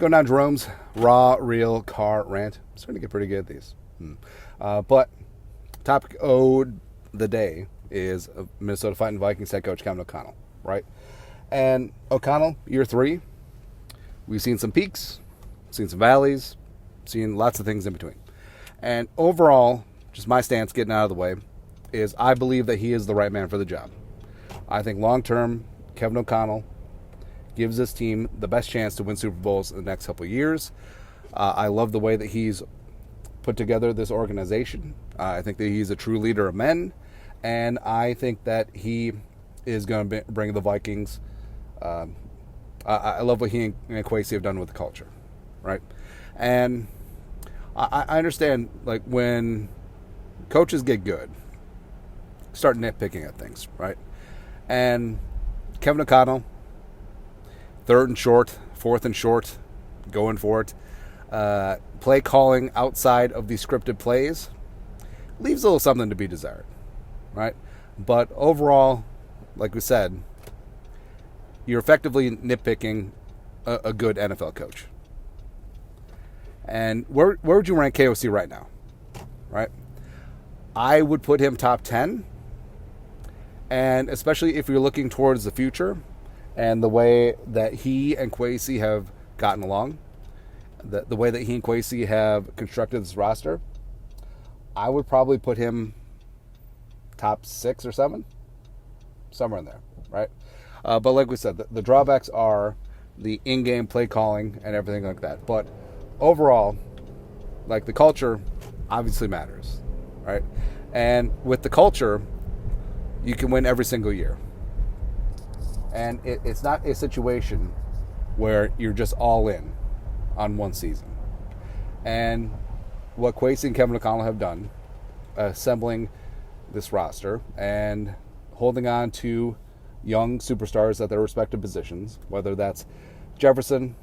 go down Jerome's raw, real car rant. I'm starting to get pretty good at these. But topic of the day is Minnesota Fighting Vikings head coach Kevin O'Connell, right? And O'Connell, year 3, we've seen some peaks, seen some valleys, seen lots of things in between. And overall, just my stance getting out of the way, is I believe that he is the right man for the job. I think long-term, Kevin O'Connell gives this team the best chance to win Super Bowls in the next couple of years. I love the way that he's put together this organization. I think that he's a true leader of men, and I think that he is going to bring the Vikings. I love what he and Kwesi have done with the culture, right? And I understand, like, when coaches get good, start nitpicking at things, right? And Kevin O'Connell, 3rd and short, 4th and short, going for it. Play calling outside of the scripted plays leaves a little something to be desired, right? But overall, like we said, you're effectively nitpicking a good NFL coach. And where would you rank KOC right now, right? I would put him top 10, and especially if you're looking towards the future and the way that he and Kwesi have gotten along, the way that he and Kwesi have constructed this roster, I would probably put him top 6 or 7, somewhere in there, right? But like we said, the drawbacks are the in-game play calling and everything like that. But overall, like, the culture obviously matters, right? And with the culture, you can win every single year. And it's not a situation where you're just all in on one season. And what Kwesi and Kevin O'Connell have done, assembling this roster and holding on to young superstars at their respective positions, whether that's Jefferson,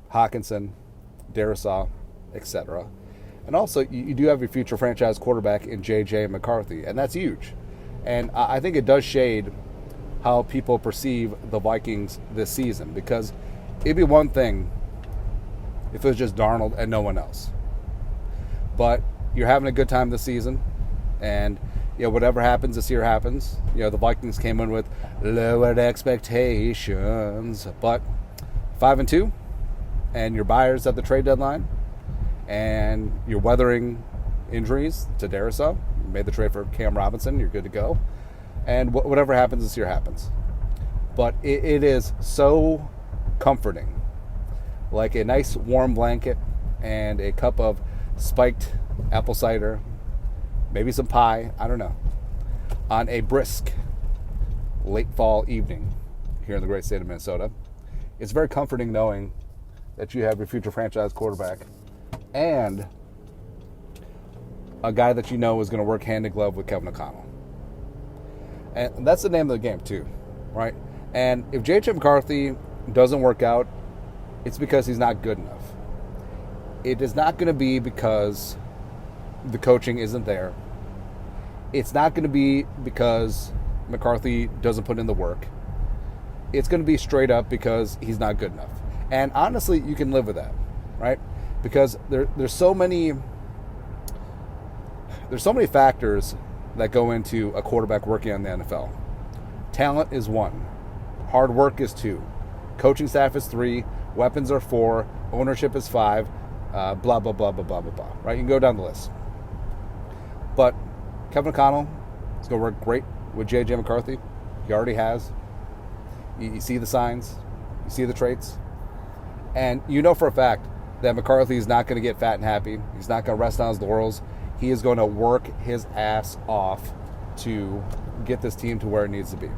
Hawkinson, Darisaw, etc. And also, you do have your future franchise quarterback in JJ McCarthy, and that's huge. And I think it does shade how people perceive the Vikings this season, because it'd be one thing if it was just Darnold and no one else. But you're having a good time this season, and whatever happens this year happens. The Vikings came in with lowered expectations, but 5-2, and you're buyers at the trade deadline, and you're weathering injuries to Darisaw. You made the trade for Cam Robinson. You're good to go. And whatever happens this year happens. But it is so comforting, like a nice warm blanket and a cup of spiked apple cider, maybe some pie, I don't know, on a brisk late fall evening here in the great state of Minnesota. It's very comforting knowing that you have your future franchise quarterback and a guy that you know is going to work hand in glove with Kevin O'Connell. And that's the name of the game too, right? And if JJ McCarthy doesn't work out, it's because he's not good enough. It is not going to be because the coaching isn't there. It's not going to be because McCarthy doesn't put in the work. It's going to be straight up because he's not good enough. And honestly, you can live with that, right? Because there's so many factors that go into a quarterback working on the NFL. Talent is 1. Hard work is 2. Coaching staff is 3. Weapons are 4. Ownership is 5. Blah, blah, blah, blah, blah, blah, blah. Right? You can go down the list. But Kevin O'Connell is going to work great with JJ McCarthy. He already has. You see the signs. You see the traits. And you know for a fact that McCarthy is not going to get fat and happy. He's not going to rest on his laurels. He is going to work his ass off to get this team to where it needs to be.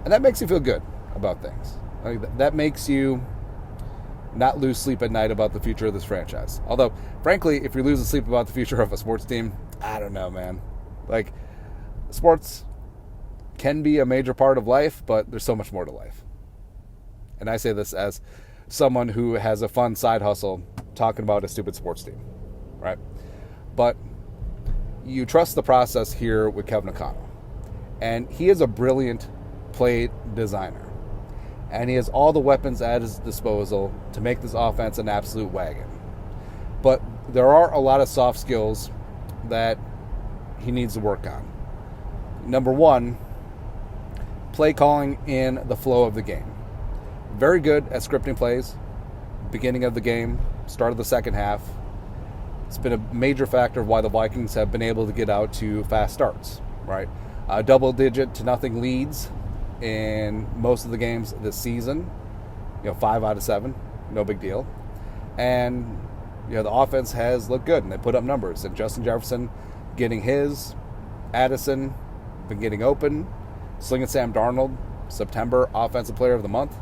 And that makes you feel good about things. That makes you not lose sleep at night about the future of this franchise. Although, frankly, if you're losing sleep about the future of a sports team, I don't know, man. Like, sports can be a major part of life, but there's so much more to life. And I say this as someone who has a fun side hustle talking about a stupid sports team, right? But you trust the process here with Kevin O'Connell. And he is a brilliant play designer. and he has all the weapons at his disposal to make this offense an absolute wagon. But there are a lot of soft skills that he needs to work on. Number one, play calling in the flow of the game. Very good at scripting plays, beginning of the game, start of the second half. It's been a major factor of why the Vikings have been able to get out to fast starts, right? Double-digit to nothing leads in most of the games this season. 5 out of 7, no big deal. And the offense has looked good, and they put up numbers. And Justin Jefferson getting his, Addison been getting open, slinging Sam Darnold, September Offensive Player of the Month.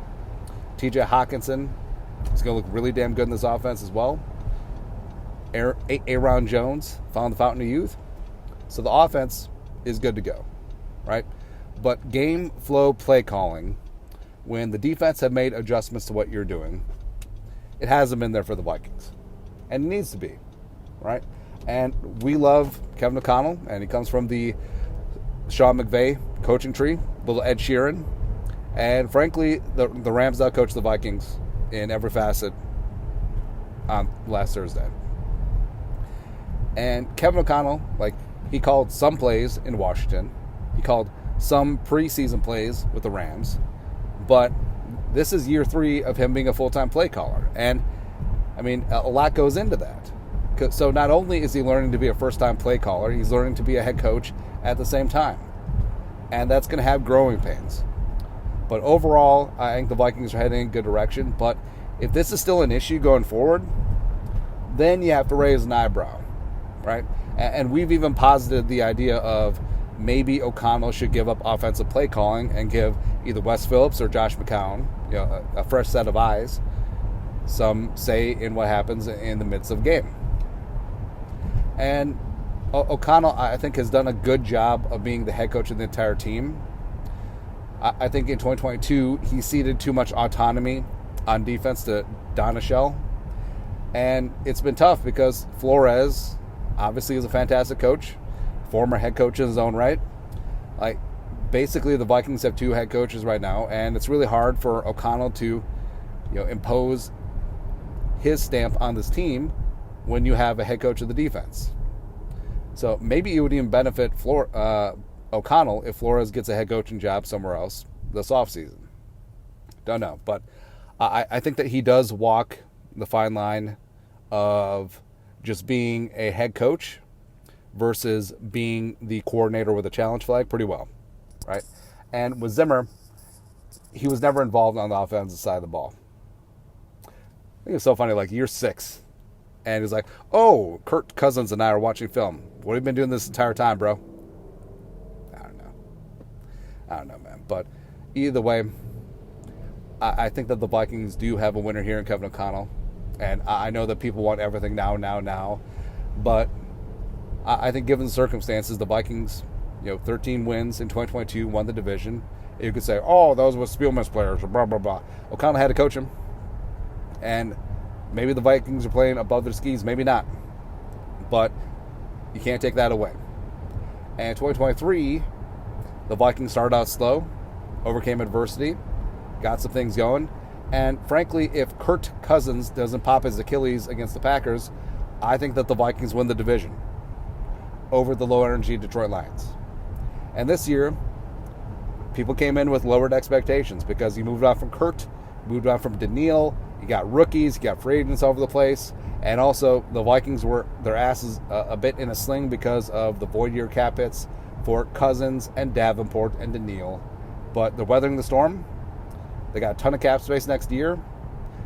TJ Hawkinson is going to look really damn good in this offense as well. Aaron Jones found the fountain of youth. So the offense is good to go, right? But game flow play calling, when the defense have made adjustments to what you're doing, it hasn't been there for the Vikings. And it needs to be, right? And we love Kevin O'Connell, and he comes from the Sean McVay coaching tree, little Ed Sheeran. And frankly, the Rams outcoached the Vikings in every facet on last Thursday. And Kevin O'Connell, he called some plays in Washington. He called some preseason plays with the Rams. But this is year 3 of him being a full-time play caller. And, a lot goes into that. So not only is he learning to be a first-time play caller, he's learning to be a head coach at the same time. And that's going to have growing pains. But overall, I think the Vikings are heading in a good direction. But if this is still an issue going forward, then you have to raise an eyebrow. Right? And we've even posited the idea of maybe O'Connell should give up offensive play calling and give either Wes Phillips or Josh McCown, a fresh set of eyes, some say in what happens in the midst of the game. And O'Connell, I think, has done a good job of being the head coach of the entire team. I think in 2022, he ceded too much autonomy on defense to Donachelle. And it's been tough because Flores obviously is a fantastic coach, former head coach in his own right. Basically, the Vikings have 2 head coaches right now, and it's really hard for O'Connell to, impose his stamp on this team when you have a head coach of the defense. So maybe it would even benefit O'Connell if Flores gets a head coaching job somewhere else this offseason. Don't know, but I think that he does walk the fine line of just being a head coach versus being the coordinator with a challenge flag pretty well, right? And with Zimmer, he was never involved on the offensive side of the ball. I think it's so funny, year 6, and he's like, oh, Kirk Cousins and I are watching film. What have you been doing this entire time, bro? I don't know, man. But either way, I think that the Vikings do have a winner here in Kevin O'Connell. And I know that people want everything now. But I think given the circumstances, the Vikings, 13 wins in 2022, won the division. You could say, oh, those were Spielman's players, or blah, blah, blah. O'Connell had to coach him. And maybe the Vikings are playing above their skis, maybe not. But you can't take that away. And 2023, the Vikings started out slow, overcame adversity, got some things going. And frankly, if Kirk Cousins doesn't pop his Achilles against the Packers, I think that the Vikings win the division over the low-energy Detroit Lions. And this year, people came in with lowered expectations because you moved on from Kurt, moved on from Daniil, you got rookies, you got free agents over the place, and also the Vikings were their asses a bit in a sling because of the void year cap hits for Cousins and Davenport and Daniil. But they're weathering the storm. They got a ton of cap space next year.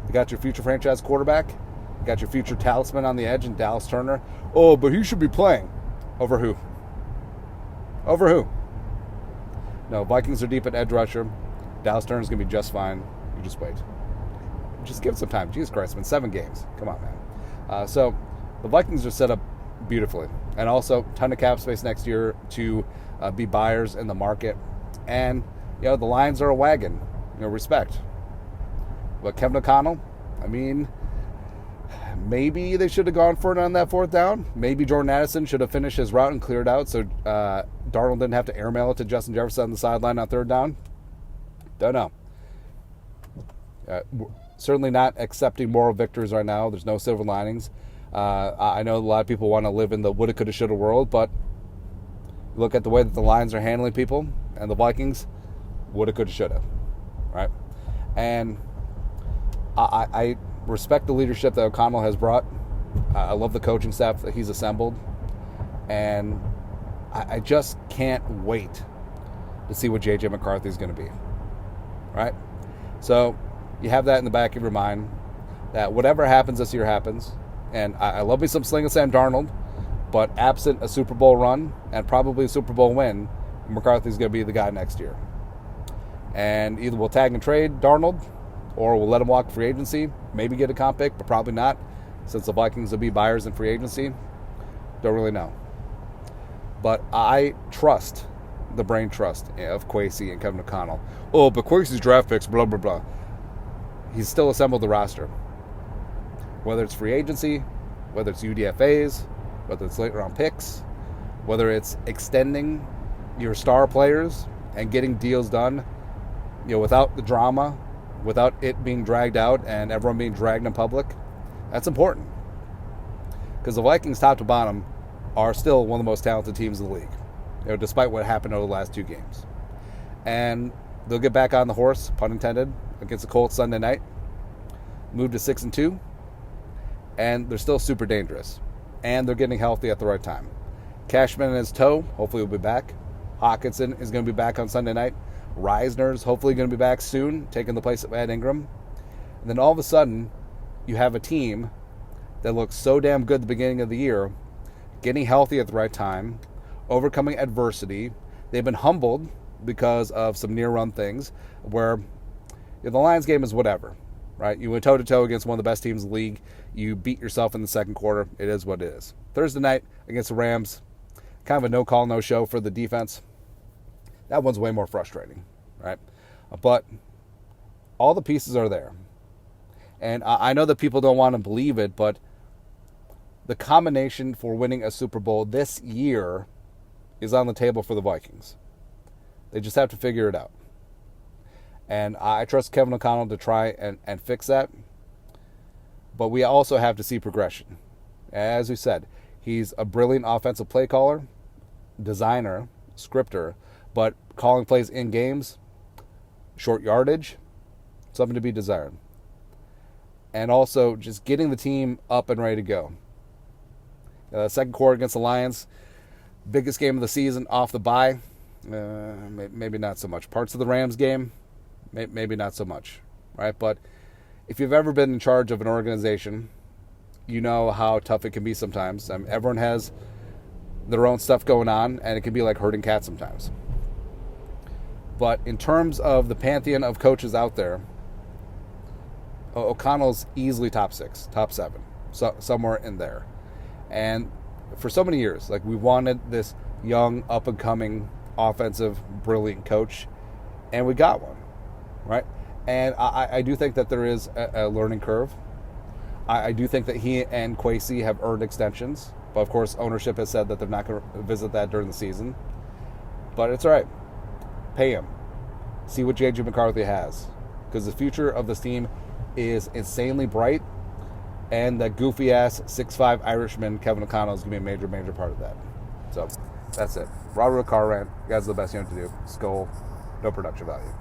They got your future franchise quarterback. You got your future talisman on the edge in Dallas Turner. Oh, but he should be playing. Over who? Over who? No, Vikings are deep at edge rusher. Dallas Turner's going to be just fine. You just wait. Just give it some time. Jesus Christ, it's been 7 games. Come on, man. So the Vikings are set up beautifully. And also, ton of cap space next year to be buyers in the market. And, the Lions are a wagon. Respect. But Kevin O'Connell, maybe they should have gone for it on that 4th down. Maybe Jordan Addison should have finished his route and cleared out so Darnold didn't have to airmail it to Justin Jefferson on the sideline on 3rd down. Don't know. Certainly not accepting moral victories right now. There's no silver linings. I know a lot of people want to live in the woulda, coulda, shoulda world, but look at the way that the Lions are handling people, and the Vikings, woulda, coulda, shoulda, right? And I respect the leadership that O'Connell has brought. I love the coaching staff that he's assembled, and I just can't wait to see what JJ McCarthy is going to be, right? So you have that in the back of your mind, that whatever happens this year happens. And I love me some Sling and Sam Darnold, but absent a Super Bowl run and probably a Super Bowl win, McCarthy's going to be the guy next year. And either we'll tag and trade Darnold, or we'll let him walk free agency, maybe get a comp pick, but probably not, since the Vikings will be buyers in free agency. Don't really know. But I trust the brain trust of Kwesi and Kevin O'Connell. Oh, but Kwesi's draft picks, blah, blah, blah. He's still assembled the roster. Whether it's free agency, whether it's UDFAs, whether it's late round picks, whether it's extending your star players and getting deals done, without the drama, without it being dragged out and everyone being dragged in public, that's important. Because the Vikings, top to bottom, are still one of the most talented teams in the league, despite what happened over the last 2 games. And they'll get back on the horse, pun intended, against the Colts Sunday night, move to 6-2, and they're still super dangerous. And they're getting healthy at the right time. Cashman and his toe, hopefully will be back. Hawkinson is going to be back on Sunday night. Reisner's hopefully going to be back soon, taking the place of Ed Ingram. And then all of a sudden, you have a team that looks so damn good at the beginning of the year, getting healthy at the right time, overcoming adversity. They've been humbled because of some near-run things where the Lions game is whatever, right? You went toe-to-toe against one of the best teams in the league. You beat yourself in the second quarter. It is what it is. Thursday night against the Rams, kind of a no-call, no-show for the defense. That one's way more frustrating, right? But all the pieces are there. And I know that people don't want to believe it, but the combination for winning a Super Bowl this year is on the table for the Vikings. They just have to figure it out. And I trust Kevin O'Connell to try and fix that. But we also have to see progression. As we said, he's a brilliant offensive play caller, designer, scripter, but calling plays in games, short yardage, something to be desired. And also just getting the team up and ready to go. Second quarter against the Lions, biggest game of the season off the bye, maybe not so much. Parts of the Rams game, maybe not so much, right? But if you've ever been in charge of an organization, you know how tough it can be sometimes. Everyone has their own stuff going on, and it can be like herding cats sometimes. But in terms of the pantheon of coaches out there, O'Connell's easily top 6, top 7, somewhere in there. And for so many years, we wanted this young, up-and-coming, offensive, brilliant coach, and we got one, right? And I do think that there is a learning curve. I do think that he and Kwesi have earned extensions, but of course ownership has said that they're not going to visit that during the season. But it's all right. Pay him. See what JJ McCarthy has, because the future of this team is insanely bright, and that goofy-ass 6'5" Irishman, Kevin O'Connell, is going to be a major, major part of that. So, that's it. Robert Car Rant. You guys are the best you know what to do. Skull. No production value.